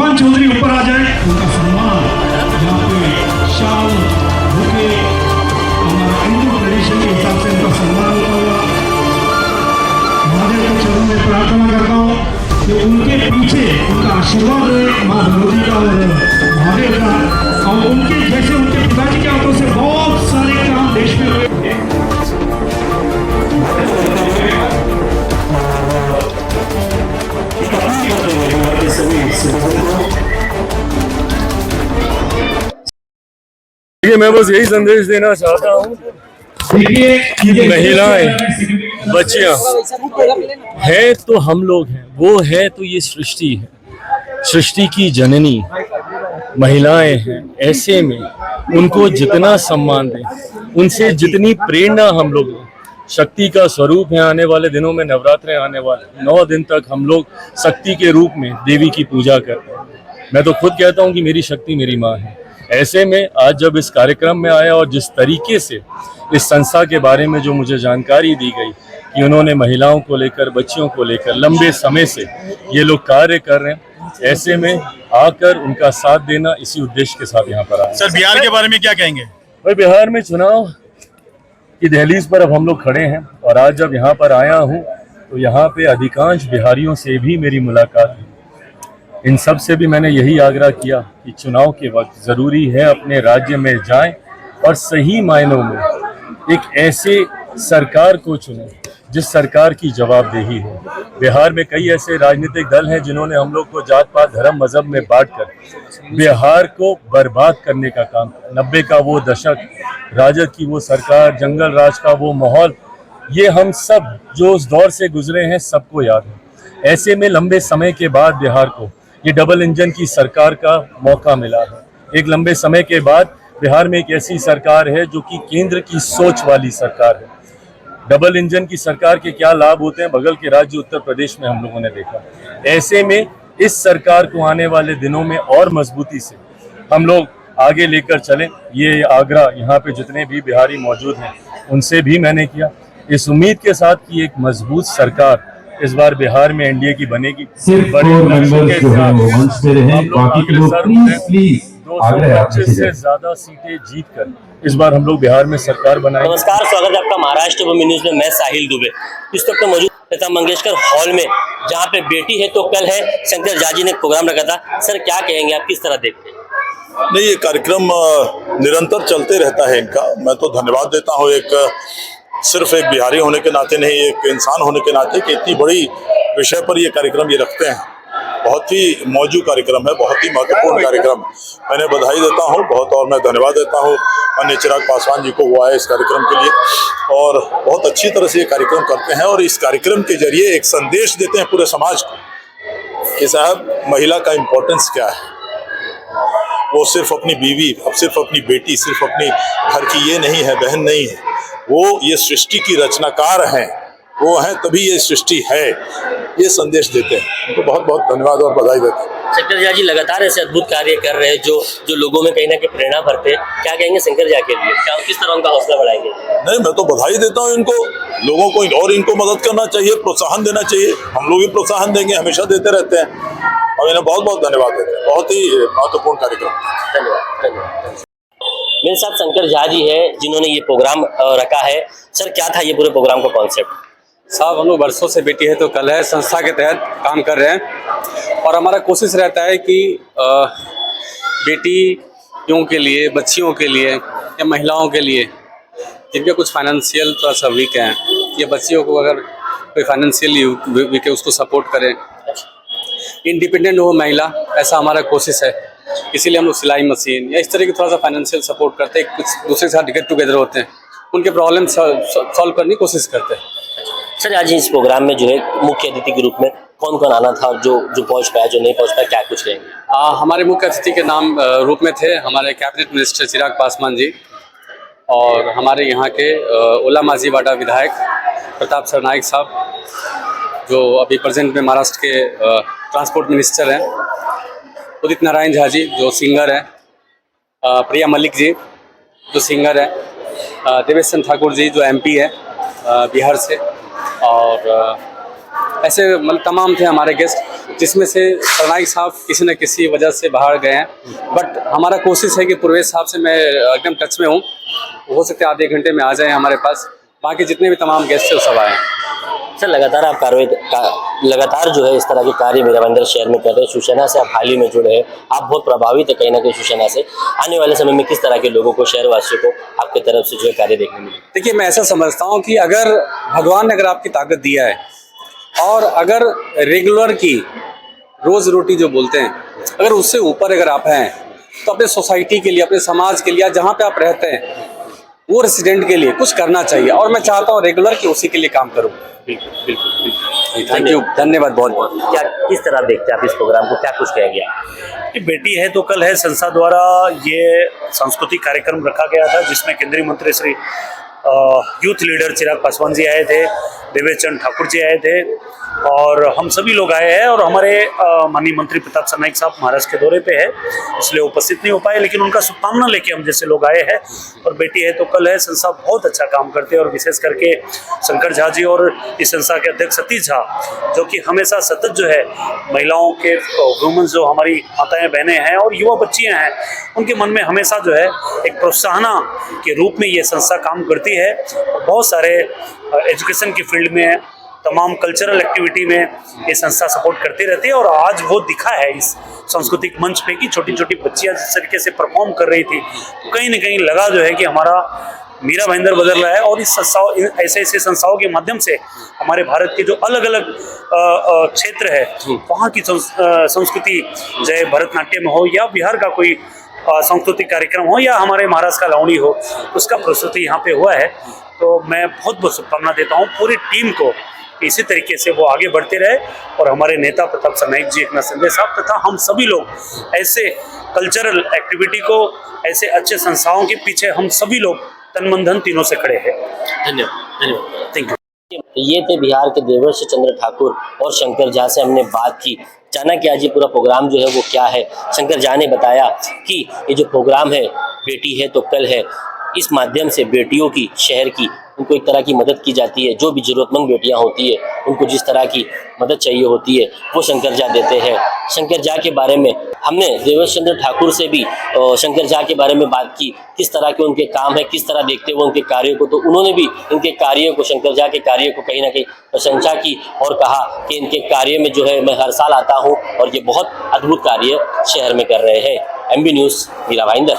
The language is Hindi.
पवन चौधरी ऊपर आ जाए, उनका सम्मान यहाँ पे शाल बुके हमारा हिंदू ट्रेडिशन के हिसाब से उनका सम्मान होगा। महादेव के चरणों में प्रार्थना करता हूँ कि उनके पीछे उनका आशीर्वाद है माँ भगवती का और महादेव का, और उनके जैसे उनके पिताजी के हाथों से बहुत सारे काम देश में हुए। मैं बस यही संदेश देना चाहता हूँ कि महिलाएं, बच्चियां हैं तो हम लोग हैं, वो है तो ये सृष्टि है, सृष्टि की जननी महिलाएं हैं। ऐसे में उनको जितना सम्मान दें, उनसे जितनी प्रेरणा हम लोग लें, शक्ति का स्वरूप है। आने वाले दिनों में नवरात्रे आने वाले, 9 दिन तक हम लोग शक्ति के रूप में देवी की पूजा करते हैं। मैं तो खुद कहता हूँ कि मेरी शक्ति मेरी माँ है। ऐसे में आज जब इस कार्यक्रम में आया और जिस तरीके से इस संस्था के बारे में जो मुझे जानकारी दी गई कि उन्होंने महिलाओं को लेकर, बच्चियों को लेकर लंबे समय से ये लोग कार्य कर रहे हैं, ऐसे में आकर उनका साथ देना, इसी उद्देश्य के साथ यहाँ पर आया। सर, बिहार के बारे में क्या कहेंगे? भाई, बिहार में चुनाव की दहलीज पर अब हम लोग खड़े हैं और आज जब यहाँ पर आया हूँ तो यहाँ पे अधिकांश बिहारियों से भी मेरी मुलाकात हुई। इन सब से भी मैंने यही आग्रह किया कि चुनाव के वक्त ज़रूरी है अपने राज्य में जाएं और सही मायनों में एक ऐसे सरकार को चुनें जिस सरकार की जवाबदेही हो। बिहार में कई ऐसे राजनीतिक दल हैं जिन्होंने हम लोग को जात पात धर्म मजहब में बांटकर बिहार को बर्बाद करने का काम किया। 90 का वो दशक, राजद की वो सरकार, जंगल राज का वो माहौल, ये हम सब जो उस दौर से गुजरे हैं सबको याद है। ऐसे में लंबे समय के बाद बिहार को ये डबल इंजन की सरकार का मौका मिला है। एक लंबे समय के बाद बिहार में एक ऐसी सरकार है जो कि केंद्र की सोच वाली सरकार है। डबल इंजन की सरकार के क्या लाभ होते हैं बगल के राज्य उत्तर प्रदेश में हम लोगों ने देखा। ऐसे में इस सरकार को आने वाले दिनों में और मजबूती से हम लोग आगे लेकर चलें, ये आग्रह यहाँ पे जितने भी बिहारी मौजूद हैं उनसे भी मैंने किया, इस उम्मीद के साथ कि एक मजबूत सरकार इस बार बिहार में एनडीए की बनेगी। से ज्यादा सीटें जीतकर इस बार हम लोग बिहार में सरकार बनाएंगे। नमस्कार, स्वागत है आपका महाराष्ट्र भूमि न्यूज में। मैं साहिल दुबे इस वक्त मौजूद लता मंगेशकर हॉल में, जहां पे बेटी है तो कल है। शंकर झा जी ने प्रोग्राम रखा था। सर, क्या कहेंगे, आप किस तरह देखते हैं? नहीं, ये कार्यक्रम निरंतर चलते रहता है इनका। मैं तो धन्यवाद देता हूँ, सिर्फ एक बिहारी होने के नाते नहीं, एक इंसान होने के नाते, कि इतनी बड़ी विषय पर ये कार्यक्रम ये रखते हैं। बहुत ही मौजूद कार्यक्रम है, बहुत ही महत्वपूर्ण कार्यक्रम। मैंने बधाई देता हूँ बहुत, और मैं धन्यवाद देता हूँ अन्य चिराग पासवान जी को, वो आए इस कार्यक्रम के लिए और बहुत अच्छी तरह से ये कार्यक्रम करते हैं और इस कार्यक्रम के जरिए एक संदेश देते हैं पूरे समाज को कि साहब, महिला का इम्पोर्टेंस क्या है। वो सिर्फ अपनी बीवी, सिर्फ अपनी बेटी, सिर्फ अपनी घर की ये नहीं है, बहन नहीं है, वो ये सृष्टि की रचनाकार हैं, वो हैं तभी ये सृष्टि है, ये संदेश देते हैं। उनको बहुत बहुत धन्यवाद और बधाई देते हैं। शंकर झा जी लगातार ऐसे अद्भुत कार्य कर रहे हैं जो लोगों में कहीं ना कहीं प्रेरणा भरते हैं। क्या कहेंगे शंकर झा के लिए, क्या किस तरह उनका हौसला बढ़ाएंगे? नहीं, मैं तो बधाई देता हूँ इनको, लोगों को, और इनको मदद करना चाहिए, प्रोत्साहन देना चाहिए। हम लोग भी प्रोत्साहन देंगे, हमेशा देते रहते हैं और इन्हें बहुत बहुत धन्यवाद देते हैं। बहुत ही महत्वपूर्ण कार्यक्रम। धन्यवाद। मेरे साथ शंकर झा जी है जिन्होंने ये प्रोग्राम रखा है। सर, क्या था ये पूरे प्रोग्राम का कॉन्सेप्ट? साहब, हम लोग वर्षों से बेटी है तो कल है संस्था के तहत काम कर रहे हैं और हमारा कोशिश रहता है कि बेटियों के लिए, बच्चियों के लिए या महिलाओं के लिए जिनके कुछ फाइनेंशियल थोड़ा सा वीक हैं, या बच्चियों को अगर कोई फाइनेंशियली वीक है उसको सपोर्ट करें, इंडिपेंडेंट हो महिला, ऐसा हमारा कोशिश है। इसीलिए हम लोग सिलाई मशीन या इस तरह की थोड़ा सा फाइनेंशियल सपोर्ट करते हैं, कुछ दूसरे के साथ गेट टुगेदर होते हैं, उनके प्रॉब्लम सॉल्व करने की कोशिश करते हैं। सर, आज इस प्रोग्राम में जो है मुख्य अतिथि के रूप में कौन कौन आना था, जो पहुंच पाया, जो नहीं पहुंच पाया, क्या कुछ कहेंगे? हमारे मुख्य अतिथि के नाम रूप में थे हमारे कैबिनेट मिनिस्टर चिराग पासवान जी और हमारे यहाँ के ओला माजीवाड़ा विधायक प्रताप सरनाइक साहब, जो अभी प्रेजेंट में महाराष्ट्र के ट्रांसपोर्ट मिनिस्टर हैं, उदित नारायण झा जी जो सिंगर हैं, प्रिया मलिक जी जो सिंगर हैं, देवेश चंद्र ठाकुर जी जो एमपी है बिहार से, और ऐसे मतलब तमाम थे हमारे गेस्ट जिसमें से सरनाइक साहब किसी न किसी वजह से बाहर गए हैं। बट हमारा कोशिश है कि पूर्वेश साहब से मैं एकदम टच में हूँ, हो सकता है आधे घंटे में आ जाएं हमारे पास। बाकी जितने भी तमाम गेस्ट थे वो सब आए हैं। सर लगातार आप लगातार जो है इस तरह के कार्य मेरा भाईंदर शहर में कर रहे हैं। शिवसेना से आप हाल ही में जुड़े हैं, आप बहुत प्रभावित है कहीं ना कहीं शिवसेना से। आने वाले समय में किस तरह के लोगों को, शहरवासियों को आपकी तरफ से जो है कार्य देखने मिले? देखिए, मैं ऐसा समझता हूँ कि अगर भगवान ने अगर आपकी ताकत दिया है और अगर रेगुलर की रोज़ रोटी जो बोलते हैं, अगर उससे ऊपर अगर आप हैं तो अपने सोसाइटी के लिए, अपने समाज के लिए, जहाँ पे आप रहते हैं वो रेसिडेंट के लिए कुछ करना चाहिए। और मैं चाहता हूँ रेगुलर कि उसी के लिए काम करूँ। बिल्कुल बिल्कुल। थैंक यू, धन्यवाद बहुत बहुत। क्या किस तरह देखते हैं आप इस प्रोग्राम को, क्या कुछ कह गया? कि बेटी है तो कल है संस्था द्वारा ये सांस्कृतिक कार्यक्रम रखा गया था, जिसमें केंद्रीय मंत्री श्री यूथ लीडर चिराग पासवान जी आए थे, देवेश चंद्र ठाकुर जी आए थे और हम सभी लोग आए हैं। और हमारे माननीय मंत्री प्रताप सरनाइक साहब महाराष्ट्र के दौरे पे है, इसलिए उपस्थित नहीं हो पाए, लेकिन उनका शुभकामना लेके हम जैसे लोग आए हैं। और बेटी है तो कल है संस्था बहुत अच्छा काम करते हैं और विशेष करके शंकर झा जी और इस संस्था के अध्यक्ष सतीश झा, जो कि हमेशा सतत जो है महिलाओं के वुमेन्स, जो हमारी माताएं बहनें हैं और युवा बच्चियां हैं, उनके मन में हमेशा जो है एक प्रोत्साहना के रूप में ये संस्था काम करती है। बहुत सारे एजुकेशन की फील्ड में, तमाम कल्चरल एक्टिविटी में ये संस्था सपोर्ट करती रहती है। और आज वो दिखा है इस सांस्कृतिक मंच पे कि छोटी छोटी बच्चियां जिस तरीके से परफॉर्म कर रही थी, तो कहीं ना कहीं लगा जो है कि हमारा मीरा भाईंदर बदल रहा है। और इस संस्थाओं, ऐसे ऐसे संस्थाओं के माध्यम से हमारे भारत के जो अलग अलग क्षेत्र है वहाँ की संस्कृति, चाहे भरतनाट्यम हो या बिहार का कोई सांस्कृतिक कार्यक्रम हो या हमारे महाराष्ट्र का लावणी हो, उसका प्रस्तुति यहाँ पे हुआ है। तो मैं बहुत बहुत शुभकामना देता हूँ पूरी टीम को, इसी तरीके से वो आगे बढ़ते रहे और हमारे नेता प्रताप सरनाइक जी, एकनाथ शिंदे साहब तथा हम सभी लोग ऐसे कल्चरल एक्टिविटी को, ऐसे अच्छे संस्थाओं के पीछे हम सभी लोग तन मन धन तीनों से खड़े हैं। धन्यवाद धन्यवाद। Thank you. ये थे बिहार के देवर्ष चंद्र ठाकुर और शंकर झा से हमने बात की, जाना कि आज ये पूरा प्रोग्राम जो है वो क्या है। शंकर झा ने बताया कि ये जो प्रोग्राम है बेटी है तो कल है, इस माध्यम से बेटियों की, शहर की, उनको एक तरह की मदद की जाती है। जो भी जरूरतमंद बेटियां होती है उनको जिस तरह की मदद चाहिए होती है वो शंकर झा देते हैं। शंकर झा के बारे में हमने देवेश चंद्र ठाकुर से भी शंकर झा के बारे में बात की, किस तरह के उनके काम है, किस तरह देखते हुए उनके कार्यों को। तो उन्होंने भी इनके कार्यों को, शंकर झा के कार्यों को कहीं ना कहीं प्रशंसा की और कहा कि इनके कार्य में जो है मैं हर साल आता हूँ और ये बहुत अद्भुत कार्य शहर में कर रहे हैं। MB news, Meera Bhayandar.